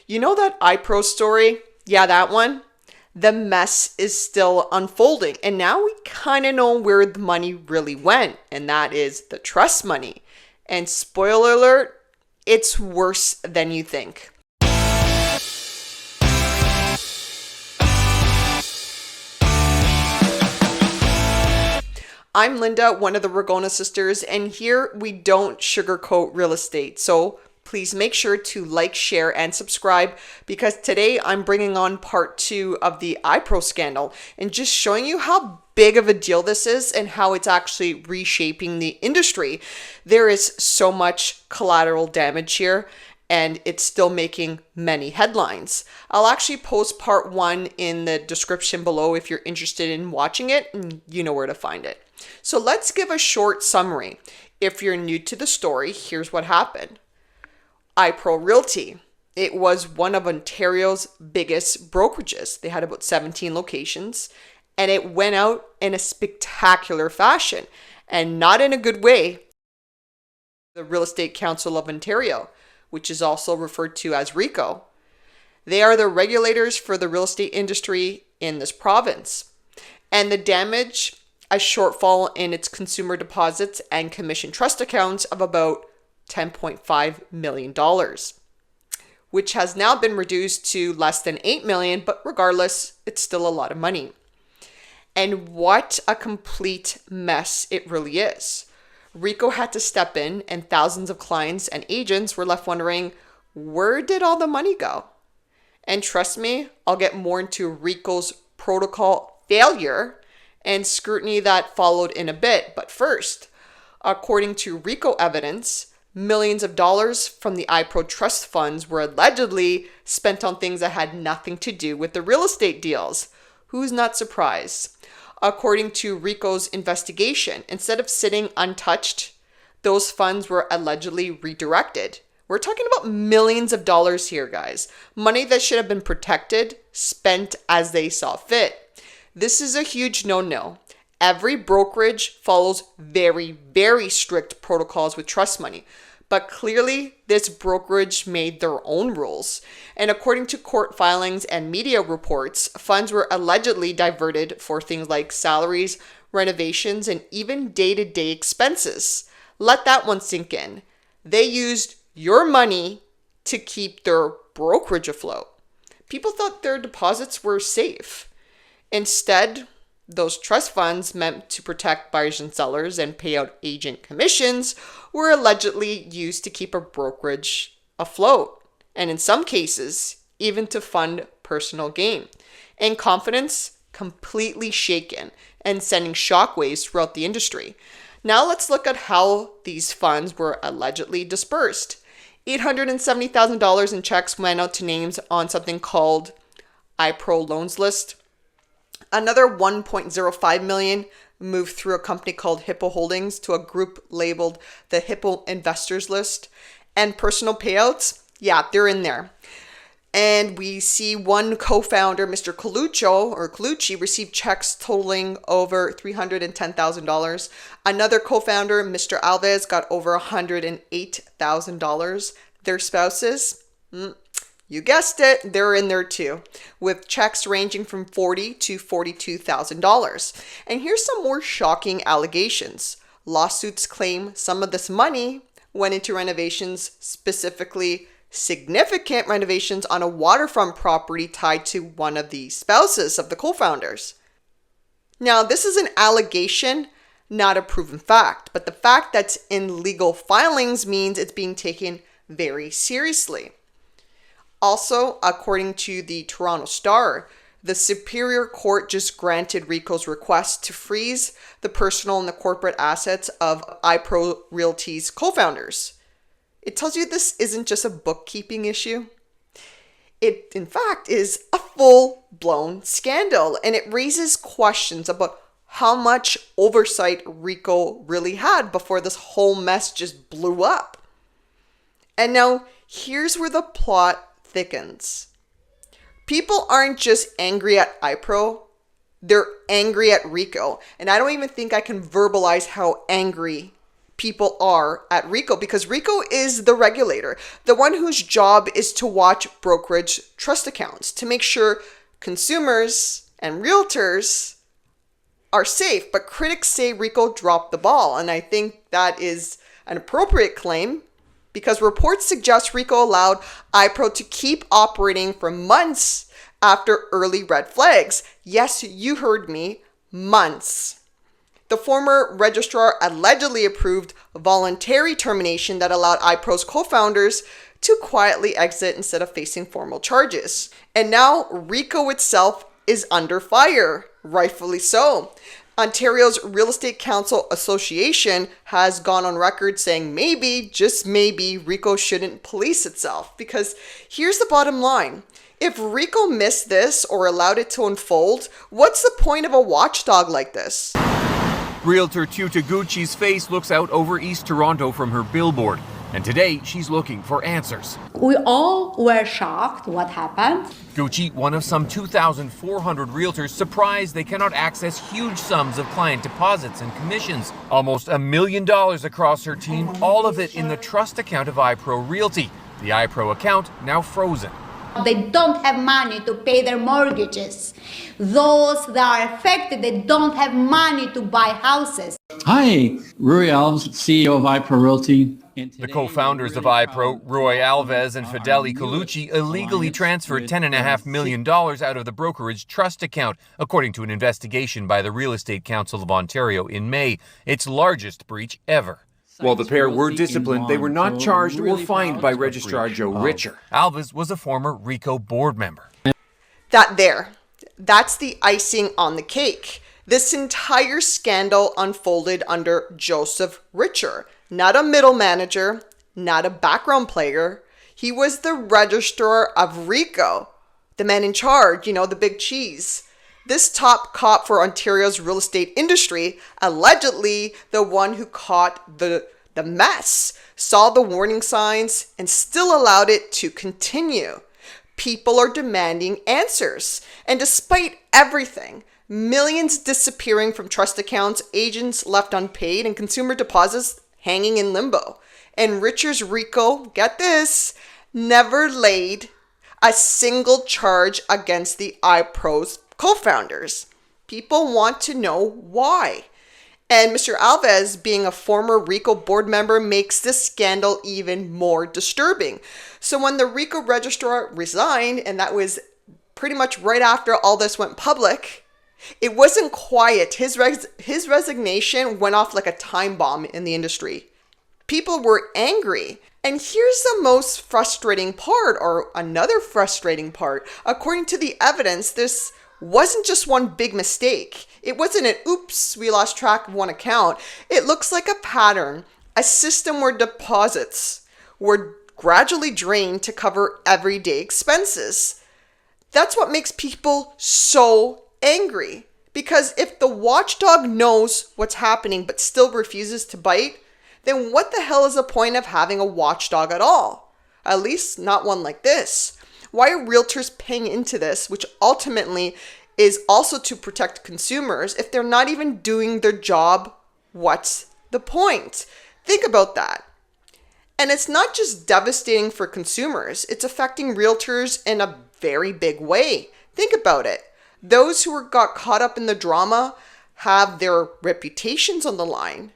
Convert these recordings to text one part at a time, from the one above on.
You know that iPro story? Yeah, that one. The mess is still unfolding. And now we kind of know where the money really went, and that is the trust money. And spoiler alert, it's worse than you think. I'm Linda, one of the Ragona Sisters, and here we don't sugarcoat real estate. So please make sure to like, share, and subscribe, because today I'm bringing on part 2 of the iPro scandal and just showing you how big of a deal this is and how it's actually reshaping the industry. There is so much collateral damage here, and it's still making many headlines. I'll actually post part 1 in the description below if you're interested in watching it, and you know where to find it. So let's give a short summary. If you're new to the story, here's what happened. iPro Realty. It was one of Ontario's biggest brokerages. They had about 17 locations, and it went out in a spectacular fashion, and not in a good way. The Real Estate Council of Ontario, which is also referred to as RECO. They are the regulators for the real estate industry in this province. And the damage, a shortfall in its consumer deposits and commission trust accounts of about $10.5 million, which has now been reduced to less than $8 million, but regardless, it's still a lot of money. And what a complete mess it really is. RECO had to step in, and thousands of clients and agents were left wondering, where did all the money go? And trust me, I'll get more into RECO's protocol failure and scrutiny that followed in a bit. But first, according to RECO evidence, millions of dollars from the iPro trust funds were allegedly spent on things that had nothing to do with the real estate deals. Who's not surprised? According to RECO's investigation, instead of sitting untouched, those funds were allegedly redirected. We're talking about millions of dollars here, guys. Money that should have been protected, spent as they saw fit. This is a huge no-no. Every brokerage follows very, very strict protocols with trust money. But clearly, this brokerage made their own rules. And according to court filings and media reports, funds were allegedly diverted for things like salaries, renovations, and even day-to-day expenses. Let that one sink in. They used your money to keep their brokerage afloat. People thought their deposits were safe. Instead, those trust funds meant to protect buyers and sellers and pay out agent commissions were allegedly used to keep a brokerage afloat, and in some cases, even to fund personal gain. And confidence completely shaken and sending shockwaves throughout the industry. Now let's look at how these funds were allegedly disbursed. $870,000 in checks went out to names on something called iPro loans list. Another $1.05 million moved through a company called Hippo Holdings to a group labeled the Hippo Investors List. And personal payouts, yeah, they're in there. And we see one co-founder, Mr. Colucci, received checks totaling over $310,000. Another co-founder, Mr. Alves, got over $108,000. Their spouses, you guessed it, they're in there too, with checks ranging from $40,000 to $42,000. And here's some more shocking allegations. Lawsuits claim some of this money went into renovations, specifically significant renovations on a waterfront property tied to one of the spouses of the co-founders. Now, this is an allegation, not a proven fact, but the fact that's in legal filings means it's being taken very seriously. Also, according to the Toronto Star, the Superior Court just granted RECO's request to freeze the personal and the corporate assets of iPro Realty's co-founders. It tells you this isn't just a bookkeeping issue. It, in fact, is a full-blown scandal, and it raises questions about how much oversight RECO really had before this whole mess just blew up. And now, here's where the plot thickens. People aren't just angry at iPro, they're angry at RECO. And I don't even think I can verbalize how angry people are at RECO, because RECO is the regulator, the one whose job is to watch brokerage trust accounts to make sure consumers and realtors are safe. But critics say RECO dropped the ball, and I think that is an appropriate claim because reports suggest RECO allowed iPro to keep operating for months after early red flags. Yes, you heard me, months. The former registrar allegedly approved voluntary termination that allowed iPro's co-founders to quietly exit instead of facing formal charges. And now RECO itself is under fire, rightfully so. Ontario's Real Estate Council Association has gone on record saying maybe, just maybe, RECO shouldn't police itself. Because here's the bottom line. If RECO missed this or allowed it to unfold, what's the point of a watchdog like this? Realtor Tutaguchi's face looks out over East Toronto from her billboard, and today she's looking for answers. We all were shocked what happened. Gucci, one of some 2,400 realtors, surprised they cannot access huge sums of client deposits and commissions. Almost $1 million across her team, all of it in the trust account of iPro Realty. The iPro account now frozen. They don't have money to pay their mortgages. Those that are affected, they don't have money to buy houses. Hi, Rui Alves, CEO of iPro Realty. The co-founders of iPro, Roy Alves and Fideli Colucci, illegally transferred $10.5 million out of the brokerage trust account, according to an investigation by the Real Estate Council of Ontario in May, its largest breach ever. While the pair were disciplined, they were not charged or fined by Registrar Joe Richer. Alves was a former RECO board member. That's the icing on the cake. This entire scandal unfolded under Joseph Richer, not a middle manager, not a background player. He was the registrar of RECO, the man in charge, the big cheese. This top cop for Ontario's real estate industry, allegedly the one who caught the mess, saw the warning signs and still allowed it to continue. People are demanding answers. And despite everything, millions disappearing from trust accounts, agents left unpaid, and consumer deposits hanging in limbo. And Richard's RECO, get this, never laid a single charge against the iPro's co-founders. People want to know why. And Mr. Alves, being a former RECO board member, makes this scandal even more disturbing. So when the RECO registrar resigned, and that was pretty much right after all this went public, it wasn't quiet. His resignation went off like a time bomb in the industry. People were angry. And here's the most frustrating part, or another frustrating part. According to the evidence, this wasn't just one big mistake. It wasn't an oops, we lost track of one account. It looks like a pattern, a system where deposits were gradually drained to cover everyday expenses. That's what makes people so angry. Because if the watchdog knows what's happening but still refuses to bite, then what the hell is the point of having a watchdog at all? At least not one like this. Why are realtors paying into this, which ultimately is also to protect consumers, if they're not even doing their job? What's the point? Think about that. And it's not just devastating for consumers, it's affecting realtors in a very big way. Think about it. Those who got caught up in the drama have their reputations on the line.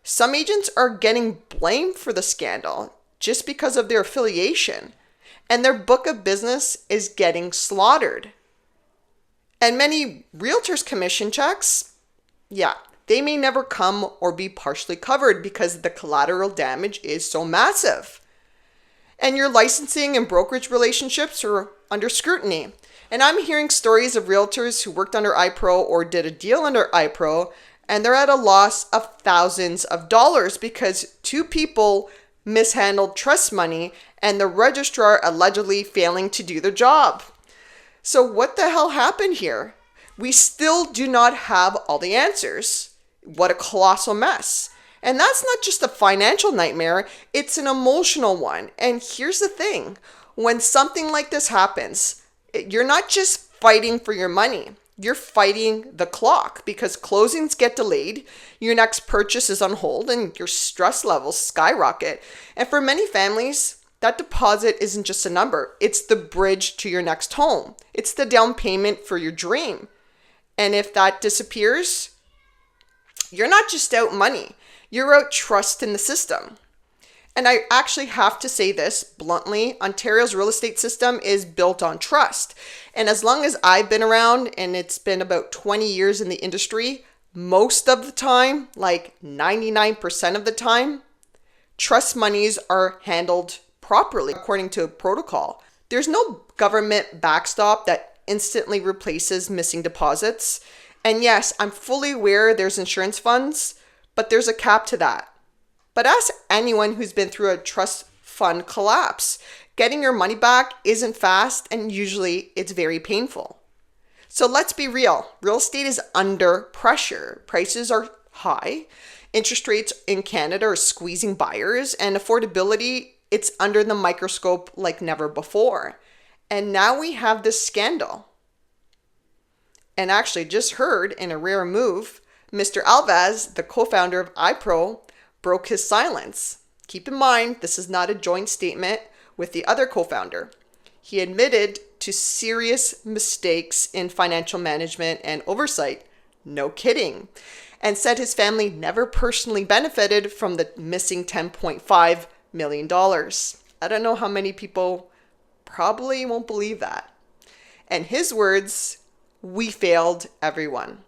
Some agents are getting blamed for the scandal just because of their affiliation. And their book of business is getting slaughtered. And many realtors' commission checks, they may never come or be partially covered because the collateral damage is so massive. And your licensing and brokerage relationships are under scrutiny. And I'm hearing stories of realtors who worked under iPro or did a deal under iPro, and they're at a loss of thousands of dollars because two people mishandled trust money and the registrar allegedly failing to do their job. So what the hell happened here? We still do not have all the answers. What a colossal mess. And that's not just a financial nightmare, it's an emotional one. And here's the thing, when something like this happens, you're not just fighting for your money. You're fighting the clock because closings get delayed, your next purchase is on hold, and your stress levels skyrocket. And for many families, that deposit isn't just a number. It's the bridge to your next home. It's the down payment for your dream. And if that disappears, you're not just out money, you're out trust in the system. And I actually have to say this bluntly, Ontario's real estate system is built on trust. And as long as I've been around, and it's been about 20 years in the industry, most of the time, like 99% of the time, trust monies are handled properly according to protocol. There's no government backstop that instantly replaces missing deposits. And yes, I'm fully aware there's insurance funds, but there's a cap to that. But ask anyone who's been through a trust fund collapse. Getting your money back isn't fast, and usually it's very painful. So let's be real. Real estate is under pressure. Prices are high. Interest rates in Canada are squeezing buyers, and affordability, it's under the microscope like never before. And now we have this scandal. And actually just heard in a rare move, Mr. Alves, the co-founder of iPro, broke his silence. Keep in mind, this is not a joint statement with the other co-founder. He admitted to serious mistakes in financial management and oversight. No kidding. And said his family never personally benefited from the missing $10.5 million. I don't know how many people probably won't believe that. And his words, "We failed everyone."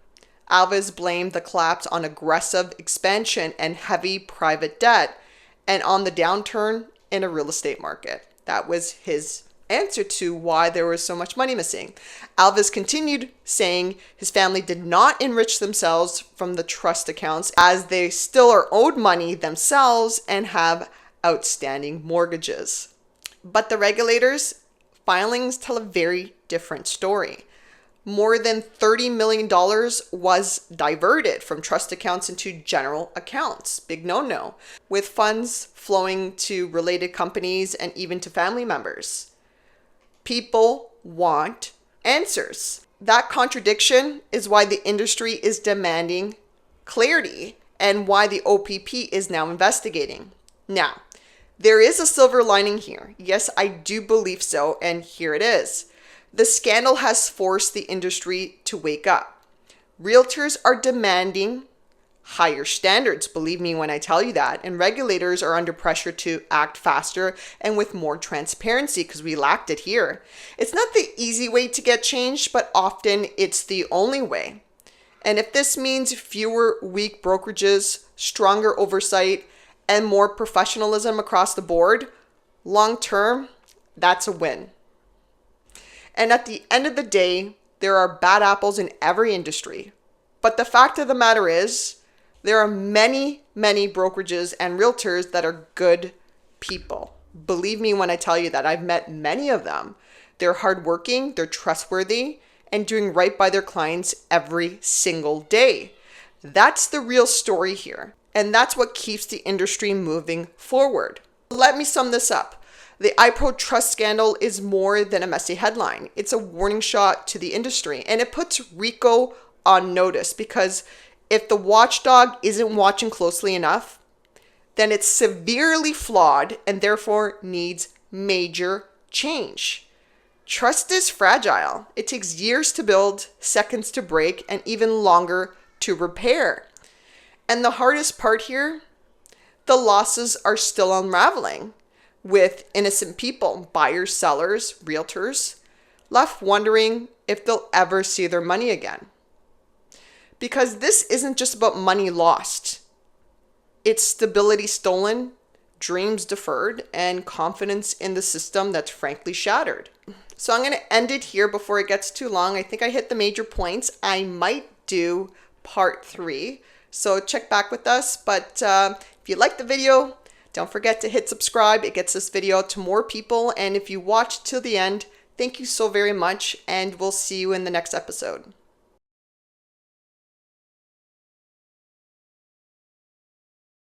Alves blamed the collapse on aggressive expansion and heavy private debt and on the downturn in a real estate market. That was his answer to why there was so much money missing. Alves continued saying his family did not enrich themselves from the trust accounts as they still are owed money themselves and have outstanding mortgages. But the regulators' filings tell a very different story. More than $30 million was diverted from trust accounts into general accounts. Big no-no. With funds flowing to related companies and even to family members. People want answers. That contradiction is why the industry is demanding clarity and why the OPP is now investigating. Now, there is a silver lining here. Yes, I do believe so, and here it is. The scandal has forced the industry to wake up. Realtors are demanding higher standards, believe me when I tell you that, and regulators are under pressure to act faster and with more transparency because we lacked it here. It's not the easy way to get change, but often it's the only way. And if this means fewer weak brokerages, stronger oversight, and more professionalism across the board, long term, that's a win. And at the end of the day, there are bad apples in every industry. But the fact of the matter is, there are many, many brokerages and realtors that are good people. Believe me when I tell you that. I've met many of them. They're hardworking, they're trustworthy, and doing right by their clients every single day. That's the real story here. And that's what keeps the industry moving forward. Let me sum this up. The iPro trust scandal is more than a messy headline. It's a warning shot to the industry, and it puts RECO on notice because if the watchdog isn't watching closely enough, then it's severely flawed and therefore needs major change. Trust is fragile. It takes years to build, seconds to break, and even longer to repair. And the hardest part here, the losses are still unraveling, with innocent people, buyers, sellers, realtors, left wondering if they'll ever see their money again. Because this isn't just about money lost. It's stability stolen, dreams deferred, and confidence in the system that's frankly shattered. So I'm going to end it here before it gets too long. I think I hit the major points. I might do part 3. So check back with us. But if you like the video, don't forget to hit subscribe. It gets this video to more people. And if you watched till the end, thank you so very much. And we'll see you in the next episode.